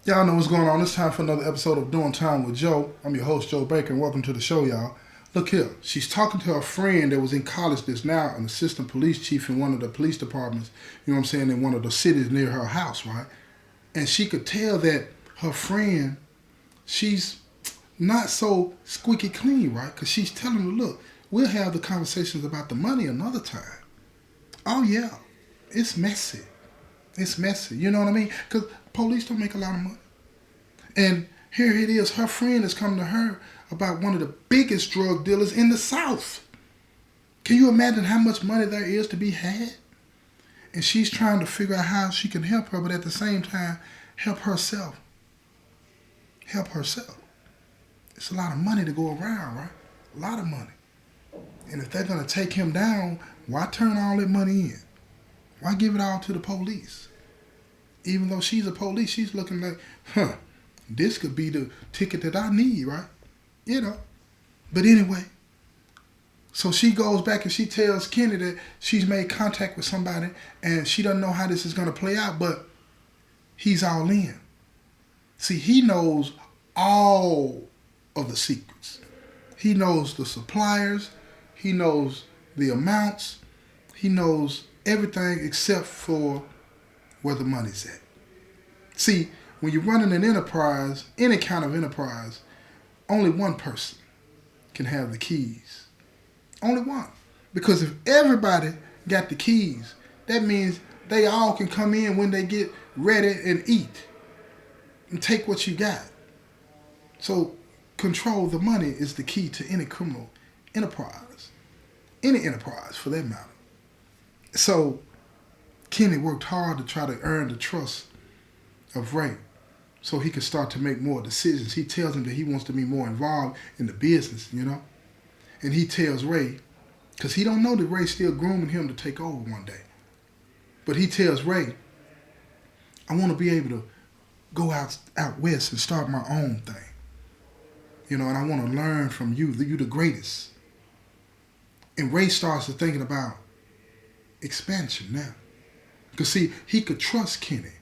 Y'all know what's going on. It's time for another episode of Doing Time with Joe. I'm your host, Joe Baker, and welcome to the show, y'all. Look here. She's talking to her friend that was in college that's now an assistant police chief in one of the police departments, you know what I'm saying, in one of the cities near her house, right? And she could tell that her friend, she's not so squeaky clean, right? Because she's telling her, look, we'll have the conversations about the money another time. Oh, yeah. It's messy. It's messy. You know what I mean? Because police don't make a lot of money. And here it is. Her friend is coming to her about one of the biggest drug dealers in the South. Can you imagine how much money there is to be had? And she's trying to figure out how she can help her, but at the same time, help herself. Help herself. It's a lot of money to go around, right? A lot of money. And if they're going to take him down, why turn all that money in? Why give it all to the police? Even though she's a police, she's looking like, this could be the ticket that I need, right? You know. But anyway, so she goes back and she tells Kenny that she's made contact with somebody and she doesn't know how this is going to play out, but he's all in. See, he knows all of the secrets. He knows the suppliers. He knows the amounts. He knows everything except for where the money's at. See, when you're running an enterprise, any kind of enterprise, only one person can have the keys. Only one. Because if everybody got the keys, that means they all can come in when they get ready and eat and take what you got. So control the money is the key to any criminal enterprise. Any enterprise for that matter. So Kenny worked hard to try to earn the trust of Ray so he could start to make more decisions. He tells him that he wants to be more involved in the business, you know. And he tells Ray, because he don't know that Ray's still grooming him to take over one day. But he tells Ray, I want to be able to go out west and start my own thing. You know, and I want to learn from you. You're the greatest. And Ray starts to thinking about expansion now. Because see, he could trust Kenny.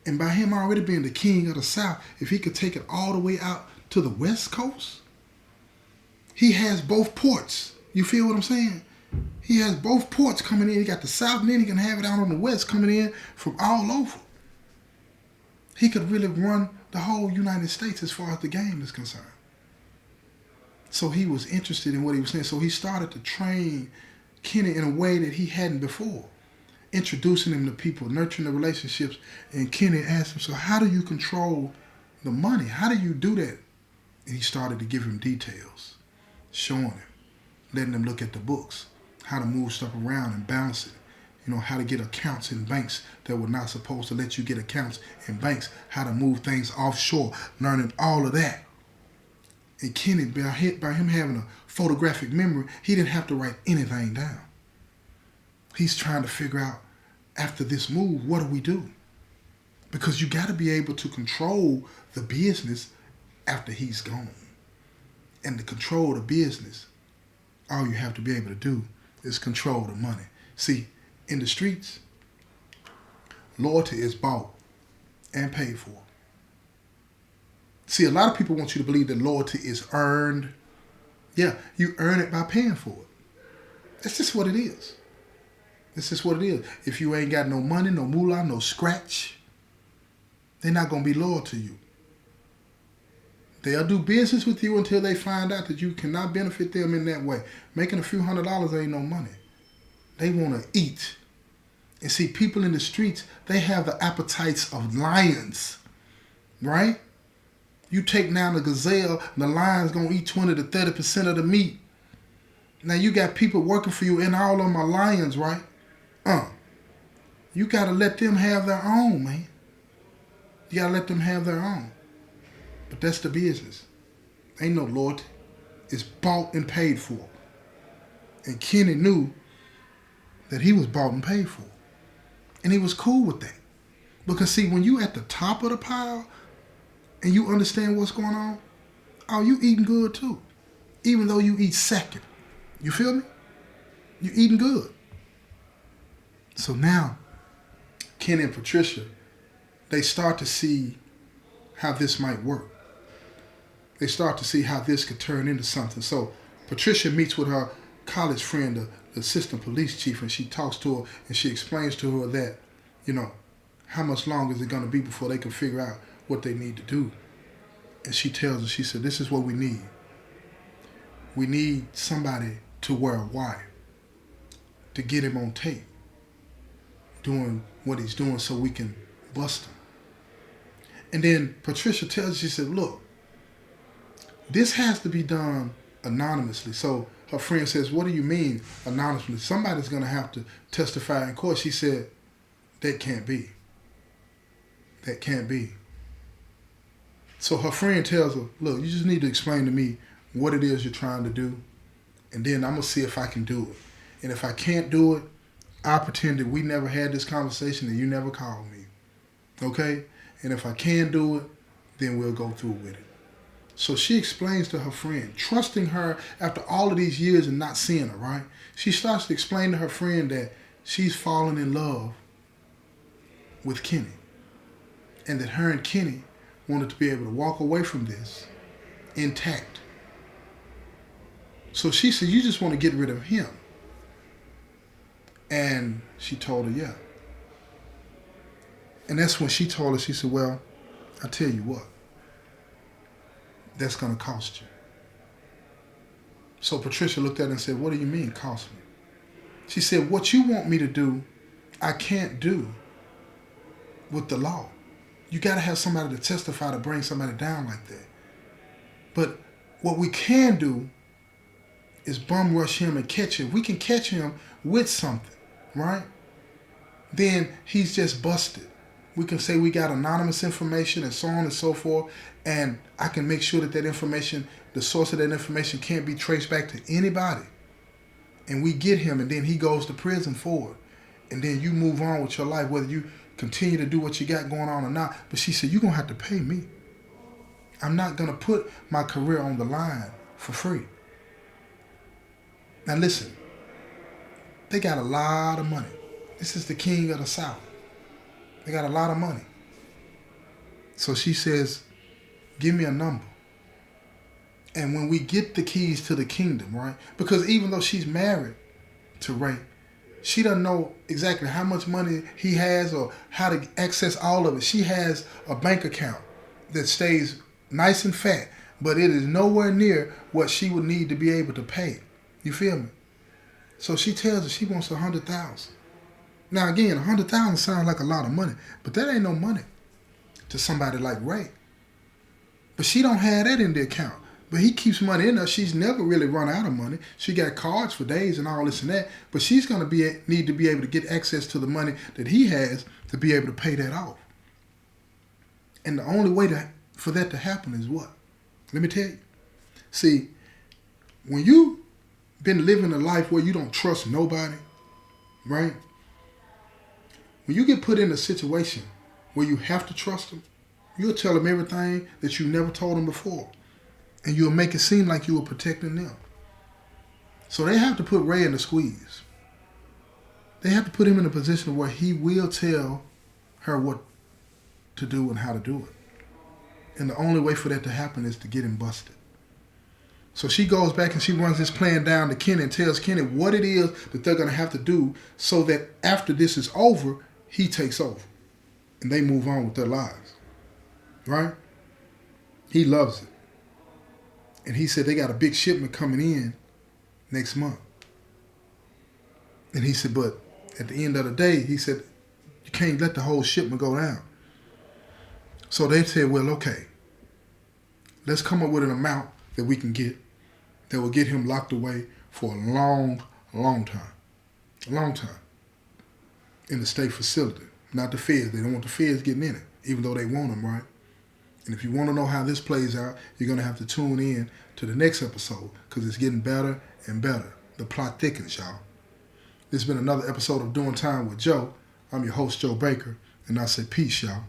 And by him already being the king of the South, if he could take it all the way out to the West Coast, he has both ports. You feel what I'm saying? He has both ports coming in. He got the South, and then he can have it out on the West coming in from all over. He could really run the whole United States as far as the game is concerned. So he was interested in what he was saying. So he started to train Kenny in a way that he hadn't before. Introducing him to people, nurturing the relationships. And Kenny asked him, so how do you control the money? How do you do that? And he started to give him details, showing him, letting him look at the books, how to move stuff around and balance it. You know, how to get accounts in banks that were not supposed to let you get accounts in banks, how to move things offshore, learning all of that. And Kenny, by him having a photographic memory, he didn't have to write anything down. He's trying to figure out, after this move, what do we do? Because you got to be able to control the business after he's gone. And to control the business, all you have to be able to do is control the money. See, in the streets, loyalty is bought and paid for. See, a lot of people want you to believe that loyalty is earned. Yeah, you earn it by paying for it. That's just what it is. That's just what it is. If you ain't got no money, no moolah, no scratch, they're not going to be loyal to you. They'll do business with you until they find out that you cannot benefit them in that way. Making a few $100s ain't no money. They want to eat. And see, people in the streets, they have the appetites of lions, right? You take down the gazelle, the lion's going to eat 20 to 30% of the meat. Now, you got people working for you, and all of them are lions, right? You got to let them have their own, man. You got to let them have their own. But that's the business. Ain't no loyalty. It's bought and paid for. And Kenny knew that he was bought and paid for. And he was cool with that. Because see, when you at the top of the pile and you understand what's going on, oh, you eating good too. Even though you eat second. You feel me? You eating good. So now, Kenny and Patricia, they start to see how this might work. They start to see how this could turn into something. So Patricia meets with her college friend, the assistant police chief, and she talks to her and she explains to her that, how much longer is it going to be before they can figure out what they need to do. And she tells her, she said, this is what we need. We need somebody to wear a wire to get him on tape doing what he's doing so we can bust him. And then Patricia tells her, she said, look, this has to be done anonymously. So her friend says, what do you mean anonymously? Somebody's going to have to testify in court. She said, that can't be. That can't be. So her friend tells her, look, you just need to explain to me what it is you're trying to do, and then I'm going to see if I can do it. And if I can't do it, I'll pretend that we never had this conversation and you never called me. Okay? And if I can do it, then we'll go through with it. So she explains to her friend, trusting her after all of these years and not seeing her, right? She starts to explain to her friend that she's fallen in love with Kenny, and that her and Kenny wanted to be able to walk away from this intact. So she said, you just want to get rid of him. And she told her, yeah. And that's when she told her, she said, well, I tell you what, that's going to cost you. So Patricia looked at her and said, what do you mean cost me? She said, what you want me to do, I can't do with the law. You got to have somebody to testify to bring somebody down like that. But what we can do is bum rush him and catch him. We can catch him with something, right? Then he's just busted. We can say we got anonymous information and so on and so forth, and I can make sure that that information, the source of that information, can't be traced back to anybody. And we get him, and then he goes to prison for it. And then you move on with your life, whether you continue to do what you got going on or not. But she said, you're going to have to pay me. I'm not going to put my career on the line for free. Now listen, they got a lot of money. This is the king of the South. They got a lot of money. So she says, give me a number. And when we get the keys to the kingdom, right? Because even though she's married to Ray, she doesn't know exactly how much money he has or how to access all of it. She has a bank account that stays nice and fat, but it is nowhere near what she would need to be able to pay. You feel me? So she tells her she wants $100,000. Now again, $100,000 sounds like a lot of money, but that ain't no money to somebody like Ray. But she don't have that in the account. But he keeps money in her. She's never really run out of money. She got cards for days and all this and that. But she's going to need to be able to get access to the money that he has to be able to pay that off. And the only way for that to happen is what? Let me tell you. See, when you've been living a life where you don't trust nobody, right? When you get put in a situation where you have to trust them, you'll tell them everything that you never told them before. And you'll make it seem like you were protecting them. So they have to put Ray in the squeeze. They have to put him in a position where he will tell her what to do and how to do it. And the only way for that to happen is to get him busted. So she goes back and she runs this plan down to Kenny and tells Kenny what it is that they're going to have to do so that after this is over, he takes over. And they move on with their lives. Right? He loves it. And he said they got a big shipment coming in next month. And he said, but at the end of the day, he said, you can't let the whole shipment go down. So they said, well, okay, let's come up with an amount that we can get that will get him locked away for a long, long time. A long time. In the state facility. Not the feds. They don't want the feds getting in it, even though they want them, right? And if you want to know how this plays out, you're going to have to tune in to the next episode because it's getting better and better. The plot thickens, y'all. This has been another episode of Doing Time with Joe. I'm your host, Joe Baker, and I say peace, y'all.